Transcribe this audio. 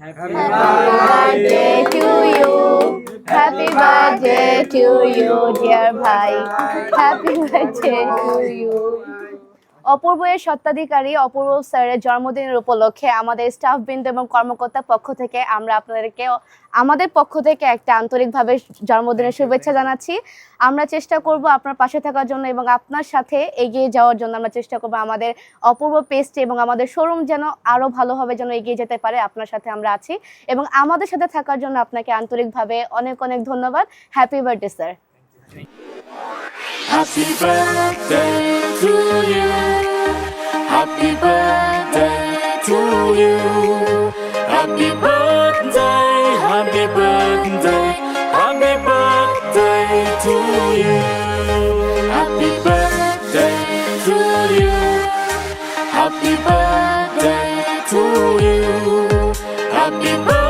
Happy birthday to you. Happy birthday to you, dear bhai. Happy birthday to you. অপূর্বের স্বত্বাধিকারী অপূর্ব স্যারের জন্মদিনের উপলক্ষে আমাদের স্টাফবৃন্দ এবং কর্মকর্তার পক্ষ থেকে আমরা আপনাদেরকে আমাদের পক্ষ থেকে একটা আন্তরিকভাবে জন্মদিনের শুভেচ্ছা জানাচ্ছি। আমরা চেষ্টা করব আপনার পাশে থাকার জন্য এবং আপনার সাথে এগিয়ে যাওয়ার জন্য। আমরা চেষ্টা করব আমাদের অপূর্ব পেজটি এবং আমাদের শোরুম যেন আরও ভালোভাবে যেন এগিয়ে যেতে পারে। আপনার সাথে আমরা আছি এবং আমাদের সাথে থাকার জন্য আপনাকে আন্তরিকভাবে অনেক অনেক ধন্যবাদ। Happy birthday sir. Happy birthday to you. Happy birthday to you. Happy birthday, happy birthday, happy birthday to you. Happy birthday to you. Happy birthday to you. Happy birthday.